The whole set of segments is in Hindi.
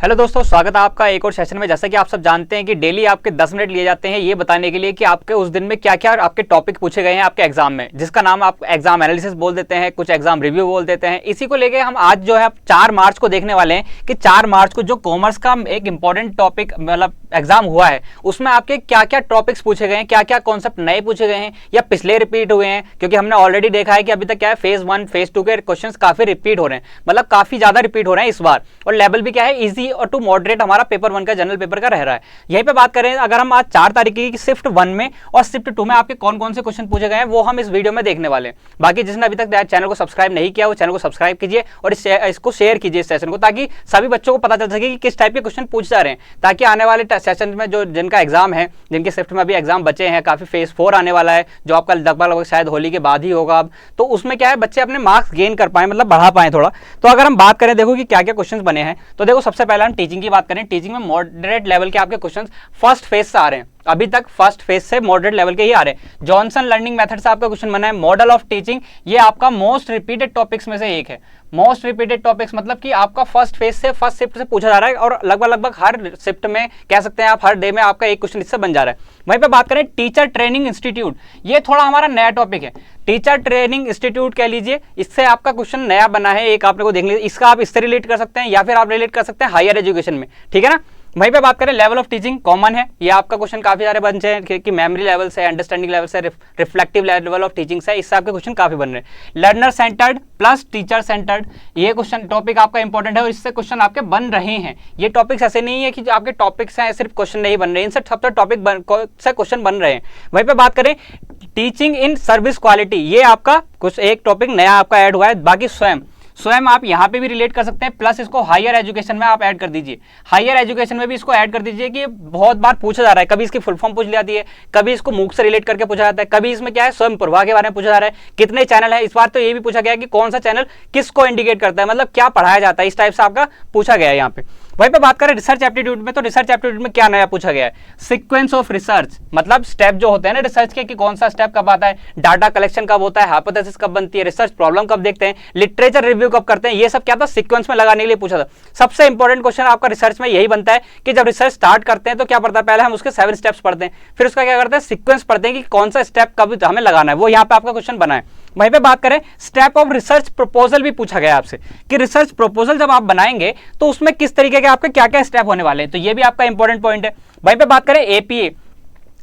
हेलो दोस्तों, स्वागत है आपका एक और सेशन में। जैसा कि आप सब जानते हैं कि डेली आपके 10 मिनट लिए जाते हैं ये बताने के लिए कि आपके उस दिन में क्या क्या आपके टॉपिक पूछे गए हैं आपके एग्जाम में, जिसका नाम आप एग्जाम एनालिसिस बोल देते हैं, कुछ एग्जाम रिव्यू बोल देते हैं। इसी को लेके हम आज जो है 4 मार्च को देखने वाले हैं कि 4 मार्च को जो कॉमर्स का एक इंपॉर्टेंट टॉपिक मतलब एग्जाम हुआ है उसमें आपके क्या क्या टॉपिक्स पूछे गए हैं, क्या क्या कॉन्सेप्ट नए पूछे गए हैं या पिछले रिपीट हुए हैं। क्योंकि हमने ऑलरेडी देखा है कि अभी तक क्या है, फेज 1 फेज 2 के क्वेश्चन काफी रिपीट हो रहे हैं, मतलब काफी ज्यादा रिपीट हो रहे हैं इस बार। और लेवल भी क्या है, इजी और टू मॉडरेट हमारा पेपर 1 का जनरल पेपर का रह रहा है। यहीं पे बात करें अगर हम आज 4 तारीख की शिफ्ट 1 में और शिफ्ट 2 में आपके कौन कौन से क्वेश्चन पूछे गए हैं वो हम इस वीडियो में देखने वाले हैं। बाकी जिसने अभी तक चैनल को सब्सक्राइब नहीं किया वो चैनल को सब्सक्राइब कीजिए और इसको शेयर कीजिए इस सेशन को, ताकि सभी बच्चों को पता चल सके कि किस टाइप के क्वेश्चन पूछ जा रहे हैं, ताकि आने वाले सेशन में जो जिनका एग्जाम है, जिनके शिफ्ट में अभी एग्जाम बचे हैं, काफी फेज 4 आने वाला है जो आपका लगभग शायद होली के बाद ही होगा अब, तो उसमें क्या है बच्चे अपने मार्क्स गेन कर पाए, मतलब बढ़ा पाए थोड़ा। तो अगर हम बात करें देखो कि क्या क्या क्वेश्चन बने हैं, तो देखो सबसे पहले हम टीचिंग की बात करें। टीचिंग में मॉडरेट लेवल के आपके क्वेश्चंस फर्स्ट फेज से आ रहे हैं, अभी तक फर्स्ट फेज से मॉडरेट लेवल के ही आ रहे हैं। जॉनसन लर्निंग मेथड से आपका क्वेश्चन बना है मॉडल ऑफ टीचिंग, ये आपका मोस्ट रिपीटेड टॉपिक्स में से एक है। मोस्ट रिपीटेड टॉपिक्स मतलब कि आपका फर्स्ट फेज से फर्स्ट शिफ्ट से पूछा जा रहा है और लगभग हर शिफ्ट में कह सकते हैं आप, हर डे में आपका एक क्वेश्चन इससे बन जा रहा है। वहीं पे बात करें टीचर ट्रेनिंग इंस्टीट्यूट, ये थोड़ा हमारा नया टॉपिक है। टीचर ट्रेनिंग इंस्टीट्यूट कह लीजिए, इससे आपका क्वेश्चन नया बना है, एक आपने को देख लीजिए। इसका आप इससे रिलेट कर सकते हैं या फिर आप रिलेट कर सकते हैं हायर एजुकेशन में, ठीक है ना। वहीं पे बात करें लेवल ऑफ टीचिंग, कॉमन है, ये आपका क्वेश्चन काफी सारे बन हैं कि मेमोरी लेवल से, अंडरस्टैंडिंग लेवल से, रिफ्लेक्टिव लेवल ऑफ टीचिंग से, इससे आपके क्वेश्चन काफी बन रहे हैं। Learner centred plus teacher centred, ये क्वेश्चन टॉपिक आपका इंपॉर्टेंट है और इससे क्वेश्चन आपके बन रहे हैं। ये टॉपिक्स ऐसे नहीं है कि जो आपके टॉपिक्स हैं सिर्फ क्वेश्चन नहीं बन रहे हैं, इनसे सब टॉपिक से क्वेश्चन बन रहे हैं। वहीं पे बात करें टीचिंग इन सर्विस क्वालिटी, ये आपका कुछ एक टॉपिक नया आपका ऐड हुआ है। बाकी स्वयं आप यहाँ पे भी रिलेट कर सकते हैं, प्लस इसको हायर एजुकेशन में आप ऐड कर दीजिए। हायर एजुकेशन में भी इसको ऐड कर दीजिए कि बहुत बार पूछा जा रहा है, कभी इसकी फुल फॉर्म पूछ जाती है, कभी इसको मूक से रिलेट करके पूछा जाता है, कभी इसमें क्या है स्वयं प्रभा के बारे में पूछा जा रहा है, कितने चैनल है। इस बार तो ये भी पूछा गया है कि कौन सा चैनल किसको इंडिकेट करता है, मतलब क्या पढ़ाया जाता है, इस टाइप से आपका पूछा गया है यहाँ पे। वहीं पे बात करें रिसर्च एप्टीट्यूड में, तो रिसर्च एप्टीट्यूड में क्या नया पूछा गया है, सीक्वेंस ऑफ रिसर्च, मतलब स्टेप जो होते हैं ना रिसर्च के, कि कौन सा स्टेप कब आता है, डाटा कलेक्शन कब होता है, हाइपोथेसिस कब बनती है, रिसर्च प्रॉब्लम कब देखते हैं, लिटरेचर रिव्यू कब करते हैं, ये सब क्या था सीक्वेंस में लगाने के लिए पूछा था। सबसे इंपॉर्टेंट क्वेश्चन आपका रिसर्च में यही बनता है कि जब रिसर्च स्टार्ट करते हैं तो क्या पढ़ता है, पहले हम उसके 7 स्टेप्स पढ़ते हैं, फिर उसका क्या करते हैं सीक्वेंस पढ़ते हैं कि कौन सा स्टेप कब हमें लगाना है, वो यहाँ पे आपका क्वेश्चन बना है। वहीं पे बात करें स्टेप ऑफ रिसर्च प्रपोजल भी पूछा गया आपसे कि रिसर्च प्रपोजल जब आप बनाएंगे तो उसमें किस तरीके के आपके क्या क्या स्टेप होने वाले हैं, तो ये भी आपका इंपॉर्टेंट पॉइंट है। वहीं पे बात करें एपीए,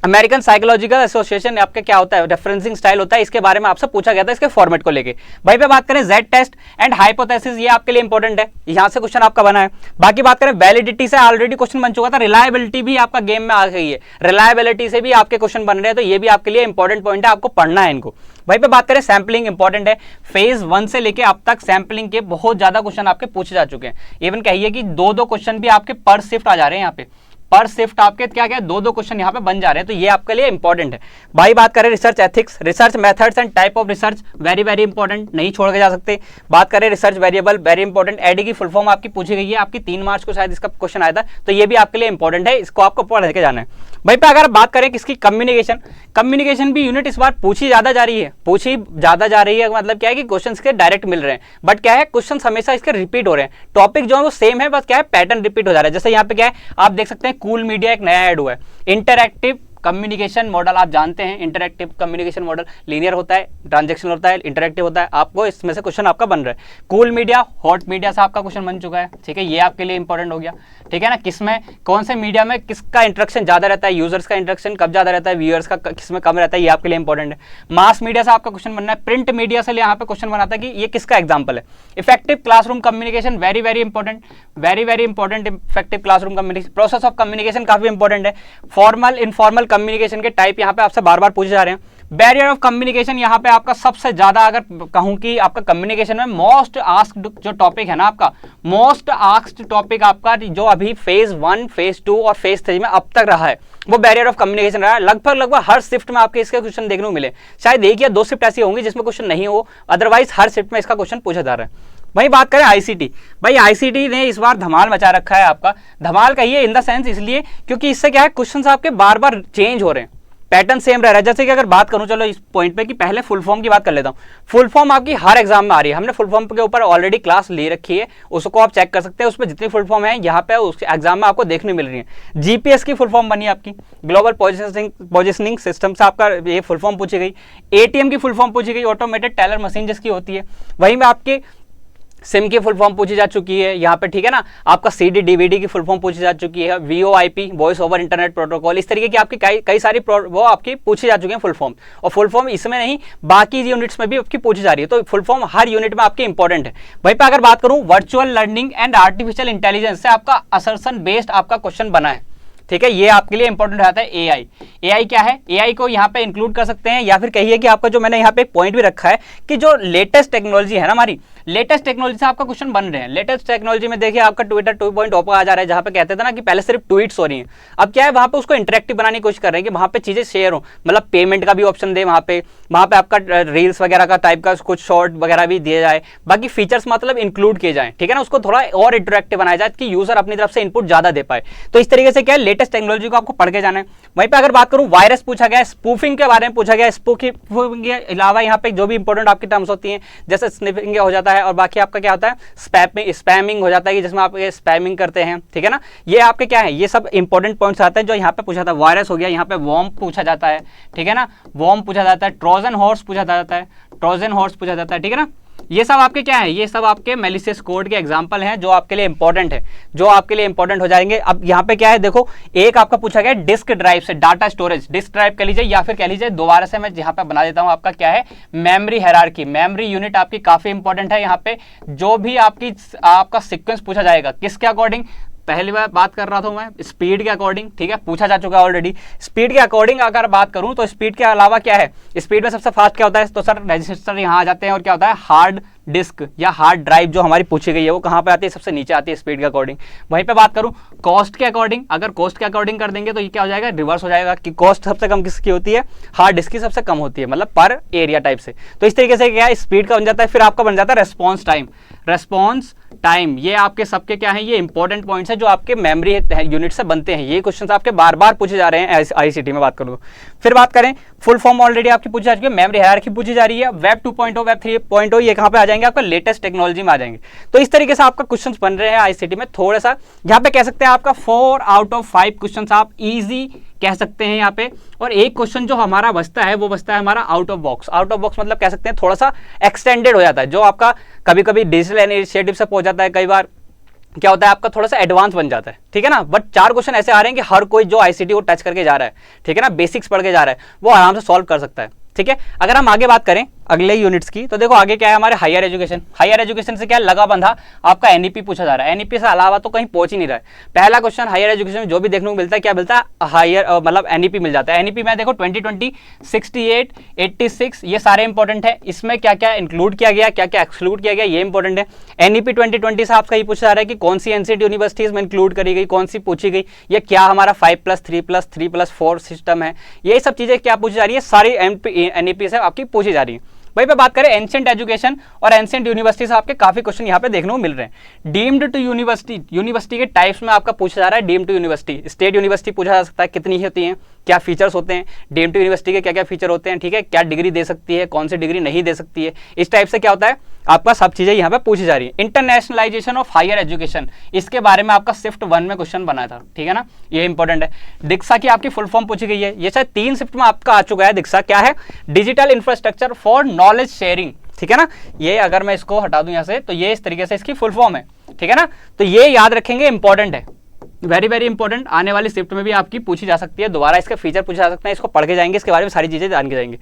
अमेरिकन साइकोलॉजिकल एसोसिएशन, आपका क्या होता है, रेफरेंसिंग स्टाइल होता है, इसके बारे में आपसे पूछा गया था इसके फॉर्मेट को लेके। वहीं पे बात करें जेड टेस्ट एंड हाइपोथेसिस, ये आपके लिए इंपॉर्टेंट है, यहां से क्वेश्चन आपका बना है। बाकी बात करें वैलिडिटी से ऑलरेडी क्वेश्चन बन चुका था, रिलायबिलिटी भी आपका गेम में आ गई है, रिलायबिलिटी से भी आपके क्वेश्चन बन रहे हैं, तो ये भी आपके लिए इंपॉर्टेंट पॉइंट है, आपको पढ़ना है इनको। वहीं पे बात करें सैंपलिंग, इंपॉर्टेंट है, फेज 1 से लेके अब तक सैंपलिंग के बहुत ज्यादा क्वेश्चन आपके पूछे जा चुके हैं। इवन कहिए कि 2-2 क्वेश्चन भी आपके पर शिफ्ट आ जा रहे हैं, यहाँ पे पर शिफ्ट आपके क्या क्या 2-2 क्वेश्चन यहाँ पे बन जा रहे हैं, तो ये आपके लिए इंपॉर्टेंट है भाई। बात करें research ethics, research methods and type of research, very very important, नहीं छोड़ के जा सकते। बात करें research variable, very important, A D की फुल फॉर्म आपकी पूछी गई है, आपकी 3 मार्च को शायद इसका क्वेश्चन आया था, तो ये भी आपके लिए इंपॉर्टेंट है, इसको आपको पढ़ के जाना है। वहीं पे अगर बात करें किसकी, कम्युनिकेशन भी यूनिट इस बार पूछी ज्यादा जा रही है, मतलब क्या है कि क्वेश्चन के डायरेक्ट मिल रहे हैं, बट क्या है क्वेश्चन हमेशा इसके रिपीट हो रहे हैं, टॉपिक जो है वो सेम है, बस क्या है पैटर्न रिपीट हो जा रहा है। जैसे यहाँ पे क्या है आप देख सकते हैं, कूल मीडिया एक नया ऐड हुआ है, इंटरैक्टिव कम्युनिकेशन मॉडल, आप जानते हैं इंटरैक्टिव कम्युनिकेशन मॉडल लीनियर होता है, ट्रांजैक्शनल होता है, इंटरैक्टिव होता है, आपको इसमें से क्वेश्चन आपका बन रहा है। कूल मीडिया हॉट मीडिया से आपका क्वेश्चन बन चुका है, ठीक है, ये आपके लिए इंपॉर्टेंट हो गया, ठीक है ना। किसमें कौन से मीडिया में किसका इंटरेक्शन ज्यादा रहता है, यूजर्स का इंटरेक्शन कब ज्यादा रहता है, व्यूअर्स का किसमें कम रहता है, ये आपके लिए इंपॉर्टेंट है। मास मीडिया से आपका क्वेश्चन बनना है, प्रिंट मीडिया से यहाँ पे क्वेश्चन बनाता है कि ये किसका एग्जाम्पल है। Effective classroom communication, very very important, very very important, effective classroom communication, process of communication काफी इंपॉर्टेंट है। फॉर्मल इनफॉर्मल कम्युनिकेशन के टाइप यहाँ पे आपसे बार बार पूछे जा रहे हैं। बैरियर ऑफ कम्युनिकेशन, यहाँ पे आपका सबसे ज्यादा अगर कहूं कि आपका कम्युनिकेशन में मोस्ट आस्क्ड जो टॉपिक है ना, आपका मोस्ट आस्क्ड टॉपिक आपका जो अभी फेज 1 फेज 2 और फेज 3 में अब तक रहा है, वो बैरियर ऑफ कम्युनिकेशन रहा है। लगभग हर शिफ्ट में आपके इसके क्वेश्चन देखने को मिले, शायद 1 या 2 शिफ्ट ऐसी होंगी जिसमें क्वेश्चन नहीं हो, अदरवाइज हर शिफ्ट में इसका क्वेश्चन पूछा जा रहा है। वही बात करें आईसीटी, भाई आईसीटी ने इस बार धमाल मचा रखा है, आपका धमाल कहिए इन द सेंस इसलिए क्योंकि इससे क्या है क्वेश्चंस आपके बार बार चेंज हो रहे हैं, पैटर्न सेम रह रहा है। जैसे कि अगर बात करूं, चलो इस पॉइंट पे कि पहले फुल फॉर्म की बात कर लेता हूं। फुल फॉर्म आपकी हर एग्जाम में आ रही है, हमने फुल फॉर्म के ऊपर ऑलरेडी क्लास ले रखी है, उसको आप चेक कर सकते हैं। उसमें जितनी फुल फॉर्म है यहाँ पे उस एग्जाम में आपको देखने मिल रही है। जीपीएस की फुल फॉर्म बनी आपकी, ग्लोबल पोजिशनिंग सिस्टम से आपका ये फुल फॉर्म पूछी गई। एटीएम की फुल फॉर्म पूछी गई, ऑटोमेटेड टेलर मशीन जिसकी होती है। वहीं में आपके सिम की फुल फॉर्म पूछी जा चुकी है यहाँ पे, ठीक है ना। आपका सीडी डीवीडी की फुल फॉर्म पूछी जा चुकी है, VoIP voice over internet protocol, इस तरीके की आपकी कई सारी वो आपकी पूछी जा चुकी है फुल फॉर्म। और फुल फॉर्म इसमें नहीं, बाकी यूनिट्स में भी आपकी पूछी जा रही है। तो फुल फॉर्म हर यूनिट में आपकी इंपॉर्टेंट है। वहीं पर अगर बात करूं, virtual learning and artificial intelligence से आपका असर्शन बेस्ड आपका क्वेश्चन बना है, ठीक है। ये आपके लिए इंपॉर्टेंट रहता है। एआई, एआई क्या है, एआई को यहाँ पे इंक्लूड कर सकते हैं, या फिर कहिए कि आपका जो मैंने यहाँ पे एक पॉइंट भी रखा है कि जो लेटेस्ट टेक्नोलॉजी है ना हमारी, लेटेस्ट टेक्नोलॉजी से आपका क्वेश्चन बन रहे हैं। लेटेस्ट टेक्नोलॉजी में देखिए आपका ट्विटर 2.0 पर आ जा रहा है, जहां पे कहते थे ना कि पहले सिर्फ ट्वीट्स हो रही हैं, अब क्या है वहां पे उसको इंटरेक्टिव बनाने की कोशिश कर रहे हैं कि वहां पे चीजें शेयर हो, मतलब पेमेंट का भी ऑप्शन दे, वहां पे आपका रील्स वगैरह का टाइप का कुछ शॉर्ट वगैरह भी दिया जाए, बाकी फीचर्स मतलब इंक्लूड किए जाए, ठीक है ना। उसको थोड़ा और इंटरेक्टिव बनाया जाए कि यूजर अपनी तरफ से इनपुट ज्यादा दे पाए। तो इस तरीके से क्या है, लेटेस्ट टेक्नोलॉजी को आपको पढ़ के जाना है। वहीं पे अगर बात करूं, वायरस पूछा गया, स्पूफिंग के बारे में पूछा गया। स्पूफिंग के अलावा यहाँ पे जो भी इंपॉर्टेंट आपकी टर्म्स होती हैं, जैसे स्निफिंग हो जाता है, और बाकी आपका क्या होता है, स्पैमिंग हो जाता है कि जिसमें आप स्पैमिंग करते हैं, ठीक है ना। ये आपके क्या है, ये सब इंपॉर्टेंट पॉइंट्स आते हैं जो यहाँ पे पूछा था। वायरस हो गया, यहाँ पे वॉर्म पूछा जाता है, ठीक है ना, वॉर्म पूछा जाता है। ट्रोजन हॉर्स पूछा जाता है, ट्रोजन हॉर्स पूछा जाता है, ठीक है ना। ये सब आपके क्या है, ये सब आपके मैलिशियस कोड के एग्जांपल हैं जो आपके लिए इंपॉर्टेंट है, जो आपके लिए इंपॉर्टेंट हो जाएंगे। अब यहाँ पे क्या है, देखो एक आपका पूछा गया डिस्क ड्राइव से डाटा स्टोरेज, डिस्क ड्राइव कह लीजिए, या फिर कह लीजिए दोबारा से मैं यहाँ पे बना देता हूँ, आपका क्या है, मेमोरी हायरार्की। मेमोरी यूनिट आपकी काफी इंपॉर्टेंट है। यहाँ पे जो भी आपका सीक्वेंस पूछा जाएगा, किसके अकॉर्डिंग, पहली बार बात कर रहा था मैं स्पीड के अकॉर्डिंग, ठीक है, पूछा जा चुका है ऑलरेडी। स्पीड के अकॉर्डिंग अगर बात करूं तो स्पीड के अलावा क्या है, स्पीड में सबसे फास्ट क्या होता है, तो सर रजिस्टर यहाँ आ जाते हैं, और क्या होता है, हार्ड डिस्क या हार्ड ड्राइव जो हमारी पूछी गई है वो कहाँ पे आती है, सबसे नीचे आती है स्पीड के अकॉर्डिंग। वहीं पे बात करूं कॉस्ट के अकॉर्डिंग, अगर कॉस्ट के अकॉर्डिंग कर देंगे तो ये क्या हो जाएगा, रिवर्स हो जाएगा कि कॉस्ट सबसे कम किसकी होती है, हार्ड डिस्क की सबसे कम होती है, मतलब पर एरिया टाइप से। तो इस तरीके से क्या है, स्पीड का बन जाता है। फिर आपका बन जाता है रेस्पॉन्स टाइम। रेस्पॉन्स टाइम ये आपके सबके क्या है, ये इंपॉर्टेंट पॉइंट्स है जो आपके मेमोरी यूनिट से बनते हैं। ये क्वेश्चंस आपके बार बार पूछे जा रहे हैं आईसीटी में बात करूं। फिर बात करें, फुल फॉर्म ऑलरेडी आपकी पूछी जा चुकी है, मेमोरी हायरार्की पूछी जा रही है। वेब 2.0, वेब 3.0 ये कहां पे आ जाएंगे, आपका लेटेस्ट टेक्नोलॉजी में आ जाएंगे। तो इस तरीके से आपका क्वेश्चंस बन रहे हैं आईसीटी में। थोड़ा सा यहाँ पे कह सकते हैं आपका 4 आउट ऑफ 5 क्वेश्चंस आप इजी कह सकते हैं यहाँ पे। और एक क्वेश्चन जो हमारा बचता है वो बचता है हमारा out of box. Out of box मतलब कह सकते हैं थोड़ा सा एक्सटेंडेड हो जाता है, जो आपका कभी कभी डिजिटल इनिशिएटिव से पहुंच जाता है, कई बार क्या होता है आपका थोड़ा सा एडवांस बन जाता है, ठीक है ना। बट 4 क्वेश्चन ऐसे आ रहे हैं कि हर कोई जो आईसीटी को टच करके जा रहा है, ठीक है ना, बेसिक्स पढ़ के जा रहा है, वो आराम से सॉल्व कर सकता है, ठीक है। अगर हम आगे बात करें अगले यूनिट्स की, तो देखो आगे क्या है हमारे हायर एजुकेशन। हायर एजुकेशन से क्या लगा बंधा आपका एनईपी पूछा जा रहा है। एनईपी से अलावा तो कहीं पहुंच ही नहीं रहा है। पहला क्वेश्चन हायर एजुकेशन में जो भी देखने को मिलता है, क्या मिलता है, हायर मतलब एनईपी मिल जाता है। एनईपी में देखो 2020, 68, 86 ये सारे इंपॉर्टेंट है। इसमें क्या क्या इंक्लूड किया गया, क्या क्या एक्सक्लूड किया गया, ये इंपॉर्टेंट है। एनईपी 2020 से आपका ये पूछा जा रहा है कि कौन सी एनसीटी यूनिवर्सिटीज में इंक्लूड करी गई, कौन सी पूछी गई, ये क्या हमारा 5+3+3+4 सिस्टम है, ये सब चीजें क्या पूछी जा रही है, सारी एनईपी से आपकी पूछी जा रही है। वहीं पे बात करें एंशिएंट एजुकेशन और एंशिएंट यूनिवर्सिटी से आपके काफी क्वेश्चन यहाँ पे देखने को मिल रहे हैं। डीम्ड टू यूनिवर्सिटी, यूनिवर्सिटी के टाइप्स में आपका पूछा जा रहा है। Deemed to university, state university पूछा जा सकता है, कितनी होती हैं, क्या फीचर्स होते हैं, डीम्ड टू यूनिवर्सिटी के क्या क्या फीचर होते हैं, ठीक है, क्या डिग्री दे सकती है, कौन सी डिग्री नहीं दे सकती है, इस टाइप से क्या होता है आपका सब चीजें यहाँ पे पूछी जा रही है। इंटरनेशनलाइजेशन ऑफ हायर एजुकेशन, इसके बारे में आपका शिफ्ट 1 में क्वेश्चन बना था, ठीक है ना, ये इंपॉर्टेंट है। दीक्षा की आपकी फुल फॉर्म पूछी गई है, ये शायद 3 शिफ्ट में आपका आ चुका है। दीक्षा क्या है, digital infrastructure for knowledge sharing, ठीक है ना। ये अगर मैं इसको हटा दूं यहाँ से, तो ये इस तरीके से इसकी फुल फॉर्म है, ठीक है ना। तो ये याद रखेंगे, इंपॉर्टेंट है, वेरी वेरी इंपॉर्टेंट। आने वाली शिफ्ट में भी आपकी पूछी जा सकती है, दोबारा इसके फीचर पूछे जा सकते हैं, इसको पढ़ के जाएंगे, इसके बारे में सारी चीजें जान के जाएंगे।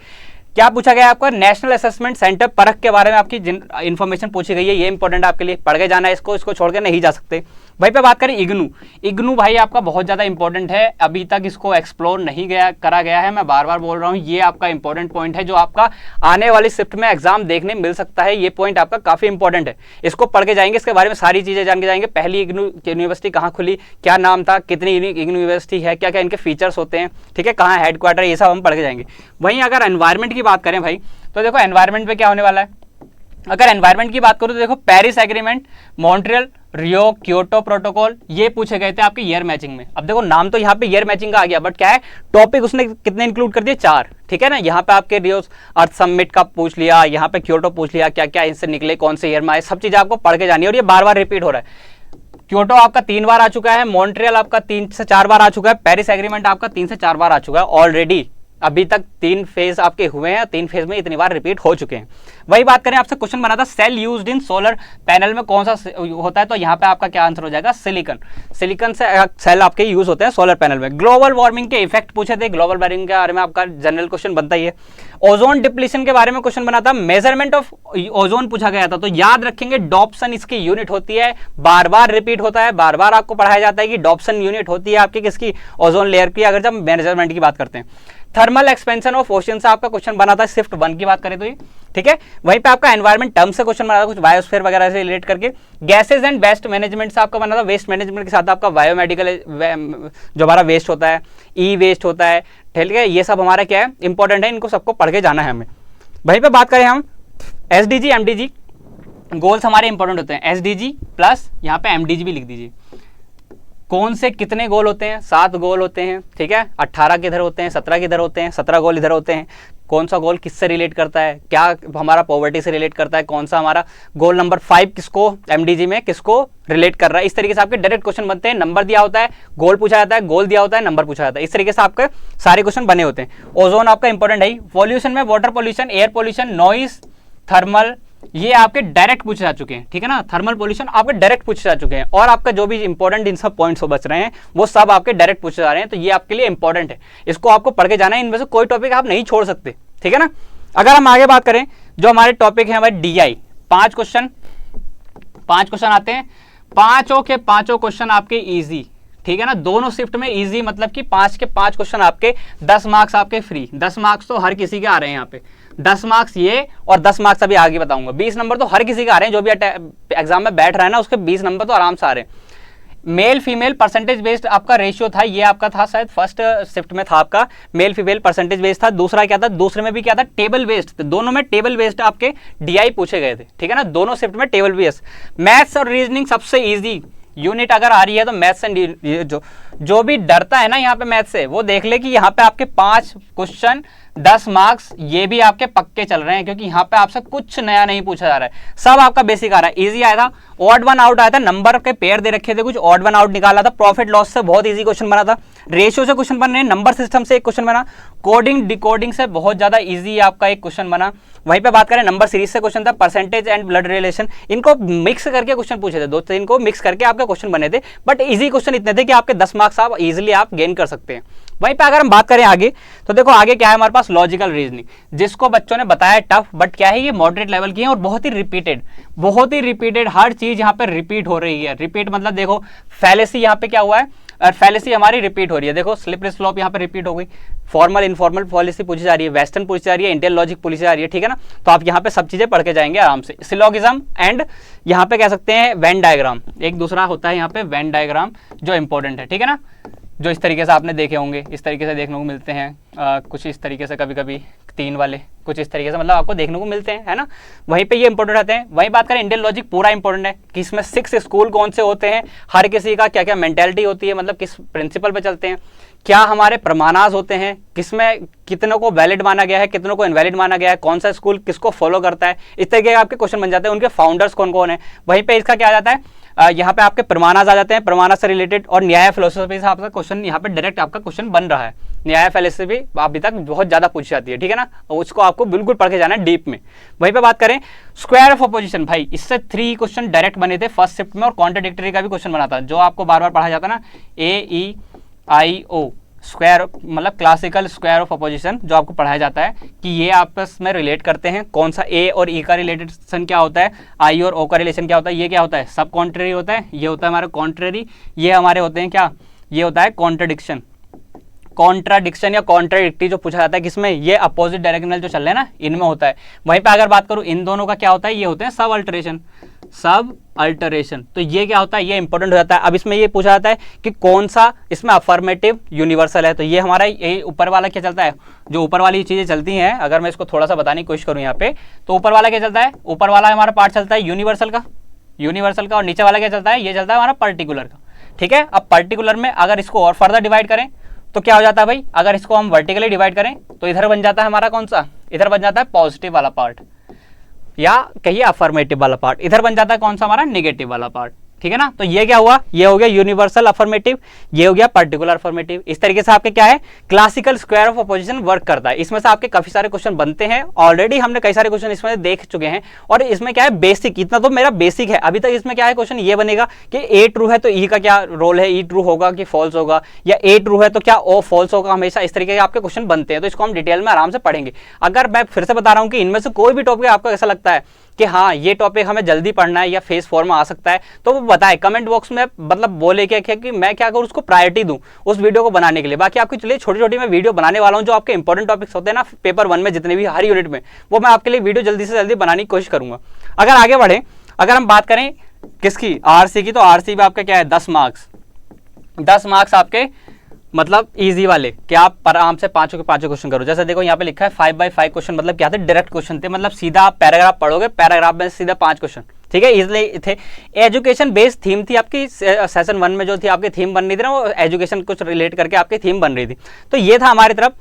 क्या पूछा गया आपका, नेशनल असेसमेंट सेंटर परख के बारे में आपकी इन्फॉर्मेशन पूछी गई है, ये इंपॉर्टेंट आपके लिए, पढ़ के जाना है, इसको छोड़ के नहीं जा सकते। भाई पे बात करें इग्नू, इग्नू भाई आपका बहुत ज्यादा इंपॉर्टेंट है, अभी तक इसको एक्सप्लोर नहीं करा गया है, मैं बार बार बोल रहा हूँ, ये आपका इंपॉर्टेंट पॉइंट है जो आपका आने वाली शिफ्ट में एग्जाम देखने मिल सकता है। ये पॉइंट आपका काफी इंपॉर्टेंट है, इसको पढ़ के जाएंगे, इसके बारे में सारी चीजें जान के जाएंगे। पहली इग्नू यूनिवर्सिटी कहाँ खुली, क्या नाम था, कितनी इग्नू यूनिवर्सिटी है, क्या क्या इनके फीचर्स होते हैं, ठीक है, कहाँ हेडक्वार्टर, ये सब हम पढ़ के जाएंगे। वहीं अगर एनवायरमेंट की बात करें भाई, तो देखो एनवायरमेंट में क्या होने वाला है, अगर एनवायरनमेंट की बात करूं तो देखो पेरिस एग्रीमेंट, मॉन्ट्रियल, रियो, क्योटो प्रोटोकॉल, ये पूछे गए थे आपके ईयर मैचिंग में। अब देखो नाम तो यहाँ पे ईयर मैचिंग का आ गया, बट क्या है टॉपिक उसने कितने इंक्लूड कर दिए, 4, ठीक है ना। यहाँ पे आपके रियो अर्थ समिट का पूछ लिया, यहाँ पे क्योटो पूछ लिया, क्या क्या इनसे निकले, कौन से ईयर में आए, सब चीजें आपको पढ़ के जानी है। और ये बार बार रिपीट हो रहा है। क्योटो आपका 3 बार आ चुका है, मॉन्ट्रियल आपका 3 से 4 बार आ चुका है, पेरिस एग्रीमेंट आपका 3 से 4 बार आ चुका है ऑलरेडी। अभी तक 3 फेज आपके हुए हैं, 3 फेज में इतनी बार रिपीट हो चुके हैं। वही बात करें, आपसे क्वेश्चन बना था cell used in solar panel में कौन सा होता है, तो यहाँ पे आपका क्या आंसर हो जाएगा, सिलिकॉन। सिलिकॉन से सेल आपके यूज होते हैं सोलर पैनल में। ग्लोबल वार्मिंग के इफेक्ट पूछे थे, ग्लोबल वार्मिंग के बारे में आपका जनरल क्वेश्चन बनता ही है। ओजोन डिप्लीशन के बारे में क्वेश्चन बना था, मेजरमेंट ऑफ ओजोन पूछा गया था, तो याद रखेंगे डॉप्सन इसकी यूनिट होती है, बार बार रिपीट होता है, बार बार आपको पढ़ाया जाता है कि डॉप्सन यूनिट होती है आपकी किसकी, ओजोन लेयर की, अगर जब मेजरमेंट की बात करते हैं। थर्मल एक्सपेंशन ऑफ ओशन से आपका क्वेश्चन बना था शिफ्ट 1 की बात करें तो ये, ठीक है। वहीं पे आपका एनवायरमेंट टर्म से क्वेश्चन बना था, कुछ बायोस्फीयर वगैरह से रिलेट करके। गैसेज एंड वेस्ट मैनेजमेंट से आपका बना था, वेस्ट मैनेजमेंट के साथ आपका बायोमेडिकल जो हमारा वेस्ट होता है, ई वेस्ट होता है, ठीक है, ये सब हमारा क्या है इंपॉर्टेंट है, इनको सबको पढ़ के जाना है हमें। वहीं पे बात करें हम एसडीजी एमडीजी गोल्स हमारे इंपॉर्टेंट होते हैं, एसडीजी प्लस यहाँ पे एमडीजी भी लिख दीजिए। कौन से कितने गोल होते हैं, 7 गोल होते हैं, ठीक है। 18 किधर होते हैं, 17 किधर होते हैं, 17 गोल इधर होते हैं। कौन सा गोल किससे रिलेट करता है, क्या हमारा पॉवर्टी से रिलेट करता है, कौन सा हमारा गोल नंबर 5 किसको एमडीजी में किसको रिलेट कर रहा है। इस तरीके से आपके डायरेक्ट क्वेश्चन बनते हैं, नंबर दिया होता है, गोल पूछा जाता है, गोल दिया होता है, नंबर पूछा जाता है, इस तरीके से आपके सारे क्वेश्चन बने होते हैं। ओजोन आपका इंपॉर्टेंट है। पॉल्यूशन में water pollution, air pollution, noise, thermal, ये आपके डायरेक्ट पूछे जा चुके हैं, ठीक है ना। थर्मल पोल्यूशन आपके डायरेक्ट पूछे जा चुके हैं, और आपका जो भी इंपॉर्टेंट इन सब पॉइंट्स बच रहे हैं वो सब आपके डायरेक्ट पूछे जा रहे हैं, तो ये आपके लिए इंपॉर्टेंट है, इसको आपको पढ़ के जाना है। इनमें से कोई टॉपिक आप नहीं छोड़ सकते, ठीक है ना। अगर हम आगे बात करें, जो हमारे टॉपिक है हमारे डीआई, 5 क्वेश्चन आते हैं, पांचों के पांचों क्वेश्चन आपके इजी, ठीक है ना। दोनों शिफ्ट में इजी, मतलब कि 5 के 5 क्वेश्चन आपके, 10 मार्क्स आपके फ्री। 10 मार्क्स तो हर किसी के आ रहे हैं यहाँ पे, 10 मार्क्स ये और 10 मार्क्स अभी आगे बताऊंगा। 20 नंबर तो हर किसी के आ रहे हैं, जो भी एग्जाम में बैठ रहा है ना उसके 20 नंबर तो आराम से आ रहे हैं। मेल फीमेल परसेंटेज बेस्ड आपका रेशियो था, ये आपका था शायद फर्स्ट शिफ्ट में था आपका मेल फीमेल परसेंटेज बेस्ड था। दूसरा क्या था, दूसरे में भी क्या था, टेबल बेस्ड, तो दोनों में टेबल बेस्ड आपके डीआई पूछे गए थे, ठीक है ना। दोनों शिफ्ट में टेबल बेस्ड। मैथ्स और रीजनिंग सबसे ईजी यूनिट अगर आ रही है तो मैथ्स एंड जो भी डरता है ना यहाँ पे मैथ्स से, वो देख ले कि यहाँ पे आपके 5 क्वेश्चन 10 मार्क्स ये भी आपके पक्के चल रहे हैं, क्योंकि यहाँ पे आपसे कुछ नया नहीं पूछा जा रहा है, सब आपका बेसिक आ रहा है। इजी आया था, ऑड वन आउट आया था, नंबर के पेयर दे रखे थे, कुछ ऑड वन आउट निकाला था, प्रॉफिट लॉस से बहुत इजी क्वेश्चन बना था, रेशियो से क्वेश्चन बन रहे हैं, नंबर सिस्टम से एक क्वेश्चन बना, कोडिंग डिकोडिंग से बहुत ज्यादा इजी आपका एक क्वेश्चन बना। वहीं पे बात करें नंबर सीरीज से क्वेश्चन था, परसेंटेज एंड ब्लड रिलेशन, इनको मिक्स करके क्वेश्चन पूछे थे, 2-3 को मिक्स करके आपके क्वेश्चन बने थे, बट इजी क्वेश्चन इतने थे कि आपके 10 मार्क्स आप इजीली आप गेन कर सकते हैं। वहीं पे अगर हम बात करें आगे, तो देखो आगे क्या है हमारे पास, लॉजिकल रीजनिंग, जिसको बच्चों ने बताया टफ, बट क्या है ये मॉडरेट लेवल की है और बहुत ही रिपीटेड, हर चीज यहाँ पे रिपीट हो रही है। रिपीट मतलब देखो फैलेसी यहाँ पे क्या हुआ है, और फैलेसी हमारी रिपीट हो रही है, देखो स्लिपरी स्लोप यहाँ पे रिपीट हो गई, फॉर्मल इनफॉर्मल पॉलिसी पूछी जा रही है, वेस्टर्न पूछी जा रही है, इंडियन लॉजिक पूछी जा रही है, ठीक है ना। तो आप यहाँ पे सब चीजें पढ़ के जाएंगे आराम से। सिलोगिज्म एंड यहाँ पे कह सकते हैं वेन डायग्राम, एक दूसरा होता है यहाँ पे वेन डायग्राम जो इंपॉर्टेंट है, ठीक है ना, जो इस तरीके से आपने देखे होंगे, इस तरीके से देखने को मिलते हैं, कुछ इस तरीके से, कभी कभी 3 वाले कुछ इस तरीके से, मतलब आपको देखने को मिलते हैं, है ना। वहीं पे ये इंपॉर्टेंट रहते हैं। वहीं बात करें इंडियन लॉजिक पूरा इंपॉर्टेंट है कि इसमें 6 स्कूल कौन से होते हैं, हर किसी का क्या क्या मेंटेलिटी होती है, मतलब किस प्रिंसिपल पे चलते हैं, क्या हमारे प्रमाणाज होते हैं, किसमें कितनों को वैलिड माना गया है, कितनों को इनवैलिड माना गया है, कौन सा स्कूल किसको फॉलो करता है, इस तरीके के आपके क्वेश्चन बन जाते हैं। उनके फाउंडर्स कौन कौन है, वहीं पे इसका क्या आ जाता है, यहाँ पे आपके प्रमाणाज आ जाते हैं, प्रमाणाज से रिलेटेड, और न्याय फिलोसफी से आपका क्वेश्चन यहाँ पे डायरेक्ट आपका क्वेश्चन बन रहा है। न्याय फिलोसफी अभी तक बहुत ज्यादा पूछी जाती है, ठीक है ना, उसको आपको बिल्कुल पढ़ के जाना है डीप में। वहीं पे बात करें स्क्वायर ऑफ अपोजिशन, भाई इससे 3 क्वेश्चन डायरेक्ट बने थे फर्स्ट शिफ्ट में, और कॉन्ट्राडिक्टरी का भी क्वेश्चन बना था, जो आपको बार बार पढ़ा जाता ना, AEIO स्क्वायर, मतलब क्लासिकल स्क्वायर ऑफ अपोजिशन, जो आपको पढ़ाया जाता है कि ये आपस में रिलेट करते हैं, कौन सा ए और ई का रिलेशन क्या होता है, आई और ओ का रिलेशन क्या होता है, ये क्या होता है, सब कॉन्ट्रेरी होता है, ये होता है हमारा कॉन्ट्रेरी, ये हमारे होते हैं क्या, ये होता है कॉन्ट्राडिक्शन या कॉन्ट्राडिक्टी जो पूछा जाता है किसमें, ये अपोजिट डायरेक्शनल जो चल रहे हैं ना, इनमें होता है। वहीं पे अगर बात करूं इन दोनों का क्या होता है, ये होते हैं सब अल्टरेशन, सब अल्टरेशन। तो ये क्या होता है, ये इंपॉर्टेंट हो जाता है। अब इसमें ये पूछा जाता है कि कौन सा इसमें अफर्मेटिव यूनिवर्सल है। तो ये हमारा यही ऊपर वाला क्या चलता है, जो ऊपर वाली चीजें चलती हैं, अगर मैं इसको थोड़ा सा बताने की कोशिश करूं यहाँ पे, तो ऊपर वाला क्या चलता है, ऊपर वाला हमारा पार्ट चलता है यूनिवर्सल का, और नीचे वाला क्या चलता है, ये चलता है हमारा पर्टिकुलर का। ठीक है, अब पर्टिकुलर में अगर इसको और फर्दर डिवाइड करें तो क्या हो जाता है भाई, अगर इसको हम वर्टिकली डिवाइड करें तो इधर बन जाता है हमारा कौन सा, इधर बन जाता है पॉजिटिव वाला पार्ट, या कहिए अफर्मेटिव वाला पार्ट, इधर बन जाता है कौन सा हमारा, नेगेटिव वाला पार्ट। ठीक है ना, तो ये क्या हुआ, ये हो गया यूनिवर्सल अफर्मेटिव, ये हो गया पर्टिकुलर अफर्मेटिव। इस तरीके से आपके क्या है, classical square of opposition work करता है। इसमें से आपके काफी सारे क्वेश्चन बनते हैं, ऑलरेडी हमने कई सारे क्वेश्चन इसमें देख चुके हैं। और इसमें क्या है, बेसिक, इतना तो मेरा बेसिक है। अभी तक इसमें क्या है, क्वेश्चन ये बनेगा कि ए ट्रू है तो ई का क्या रोल है, ई ट्रू होगा कि फॉल्स होगा, या ए ट्रू है तो क्या ओ फॉल्स होगा, हमेशा इस तरीके के आपके क्वेश्चन बनते हैं। तो इसको हम डिटेल में आराम से पढ़ेंगे। अगर मैं फिर से बता रहा हूं कि इनमें से कोई भी टॉपिक आपको ऐसा लगता है कि हाँ ये टॉपिक हमें जल्दी पढ़ना है या फेज 4 में आ सकता है, तो वो बताए कमेंट बॉक्स में, मतलब बोले क्या कि मैं क्या करूँ, उसको प्रायोरिटी दूं उस वीडियो को बनाने के लिए। बाकी आपके चलिए छोटी छोटी मैं वीडियो बनाने वाला हूँ, जो आपके इंपॉर्टेंट टॉपिक्स होते हैं ना पेपर 1 में, जितने भी हर यूनिट में, वो मैं आपके लिए वीडियो जल्दी से जल्दी बनाने की कोशिश करूंगा। अगर आगे बढ़े, अगर हम बात करें किसकी, आरसी की, तो आरसी में आपका क्या है, 10 मार्क्स, 10 मार्क्स आपके मतलब इजी वाले, कि आप आराम से पांचों के पांचों क्वेश्चन करो। जैसे देखो यहाँ पे लिखा है 5 by 5 क्वेश्चन, मतलब क्या थे, डायरेक्ट क्वेश्चन थे, मतलब सीधा आप पैराग्राफ पढ़ोगे, पैराग्राफ में सीधा 5 क्वेश्चन। ठीक है, इसलिए थे। एजुकेशन बेस्ड थीम थी आपकी, सेशन 1 में जो थी आपकी थीम बन रही थी ना, वो एजुकेशन कुछ रिलेट करके आपकी थीम बन रही थी। तो ये था हमारी तरफ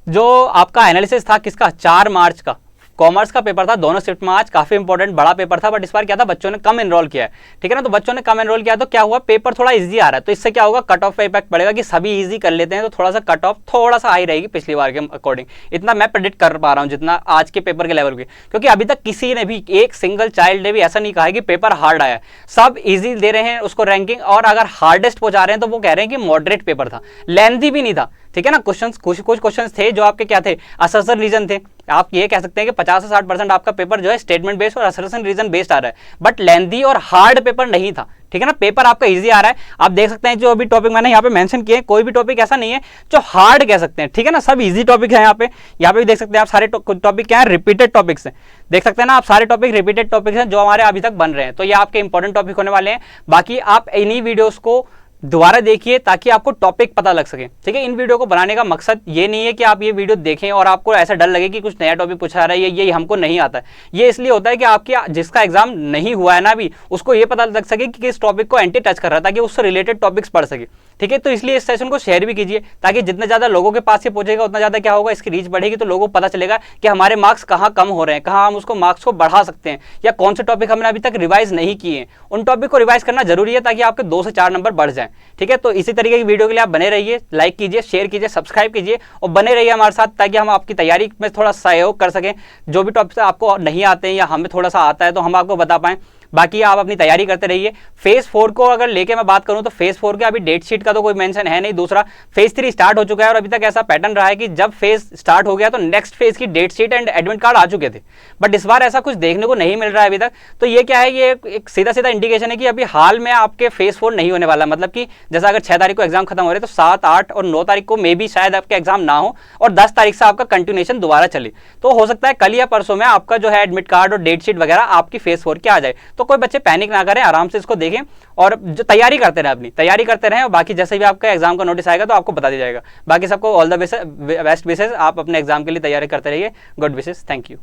जो आपका एनालिसिस था, किसका, 4 मार्च का कॉमर्स का पेपर था, दोनों शिफ्ट में आज, काफी इंपॉर्टेंट बड़ा पेपर था। बट इस बार क्या था, बच्चों ने कम एनरोल किया है। ठीक है ना, तो बच्चों ने कम एनरोल किया तो क्या हुआ, पेपर थोड़ा इजी आ रहा है। तो इससे क्या होगा, कट ऑफ पे इफेक्ट पड़ेगा कि सभी इजी कर लेते हैं, तो थोड़ा सा कट ऑफ थोड़ा सा हाई रहेगी पिछली बार के अकॉर्डिंग। इतना मैं प्रेडिक्ट कर पा रहा हूँ जितना आज के पेपर के लेवल पे, क्योंकि अभी तक किसी ने भी, एक सिंगल चाइल्ड ने भी ऐसा नहीं कहा है कि पेपर हार्ड आया। सब इजी दे रहे हैं उसको रैंकिंग, और अगर हार्डेस्ट पहुंचा रहे हैं तो वो कह रहे हैं कि मॉडरेट पेपर था, लेंथी भी नहीं था। ठीक है ना, क्वेश्चंस कुछ क्वेश्चंस थे जो आपके क्या थे, असर्शन रीजन थे। आप ये कह सकते हैं कि 50 से 60% आपका पेपर जो है स्टेटमेंट बेस्ड और असर्शन रीजन बेस्ड आ रहा है, बट लेंथी और हार्ड पेपर नहीं था। ठीक है ना, पेपर आपका इजी आ रहा है। आप देख सकते हैं जो अभी टॉपिक मैंने यहाँ पे मेंशन किए, कोई भी टॉपिक ऐसा नहीं है जो हार्ड कह सकते हैं। ठीक है ना, सब इजी टॉपिक है। यहाँ पे भी देख सकते हैं आप, सारे टॉपिक क्या है, रिपीटेड टॉपिक्स हैं। देख सकते हैं ना आप, सारे टॉपिक रिपीटेड टॉपिक्स हैं जो हमारे अभी तक बन रहे हैं। तो ये आपके इंपॉर्टेंट टॉपिक होने वाले हैं। बाकी आप इन्हीं वीडियोस को दोबारा देखिए ताकि आपको टॉपिक पता लग सके। ठीक है, इन वीडियो को बनाने का मकसद ये नहीं है कि आप ये वीडियो देखें और आपको ऐसा डर लगे कि कुछ नया टॉपिक पूछा रहा है, ये हमको नहीं आता है। ये इसलिए होता है कि आपकी जिसका एग्जाम नहीं हुआ है ना अभी, उसको ये पता लग सके कि किस टॉपिक को एंटी टच कर रहा है, ताकि उससे रिलेटेड टॉपिक्स पढ़ सके। ठीक है, तो इसलिए इस सेशन को शेयर भी कीजिए, ताकि जितने ज्यादा लोगों के पास ये पहुंचेगा उतना ज्यादा क्या होगा, इसकी रीच बढ़ेगी। तो लोगों को पता चलेगा कि हमारे मार्क्स कहाँ कम हो रहे हैं, कहाँ हम उसको मार्क्स को बढ़ा सकते हैं, या कौन से टॉपिक हमने अभी तक रिवाइज नहीं किए हैं, उन टॉपिक को रिवाइज करना जरूरी है, ताकि आपके 2 से 4 नंबर बढ़ जाए। ठीक है, तो इसी तरीके की वीडियो के लिए आप बने रहिए, लाइक कीजिए, शेयर कीजिए, सब्सक्राइब कीजिए और बने रहिए हमारे साथ, ताकि हम आपकी तैयारी में थोड़ा सहयोग कर सकें। जो भी टॉपिक आपको नहीं आते हैं या हमें थोड़ा सा आता है तो हम आपको बता पाएं। बाकी आप अपनी तैयारी करते रहिए। फेज 4 को अगर लेके मैं बात करूं तो फेज 4 के अभी डेट शीट का तो कोई मेंशन है नहीं। दूसरा, फेज 3 स्टार्ट हो चुका है और अभी तक ऐसा पैटर्न रहा है कि जब फेज स्टार्ट हो गया तो नेक्स्ट फेज की date sheet and admit card आ चुके थे, बट इस बार ऐसा कुछ देखने को नहीं मिल रहा है अभी तक। तो ये क्या है, ये एक सीधा सीधा इंडिकेशन है कि अभी हाल में आपके फेज 4 नहीं होने वाला। मतलब कि जैसा अगर 6 तारीख को एग्जाम खत्म हो रहे तो 7, 8 और 9 तारीख को मे भी शायद आपके एग्जाम ना हो और 10 तारीख से आपका कंटिन्यूएशन दोबारा चले। तो हो सकता है कल या परसों में आपका जो है एडमिट कार्ड और डेट शीट वगैरह आपकी फेज 4 की आ जाए। तो कोई बच्चे पैनिक ना करें, आराम से इसको देखें और जो तैयारी करते रहें, अपनी तैयारी करते रहें। और बाकी जैसे भी आपका एग्जाम का नोटिस आएगा तो आपको बता दिया जाएगा। बाकी सबको ऑल द बेस्ट विशेस, आप अपने एग्जाम के लिए तैयारी करते रहिए। Good wishes, thank you.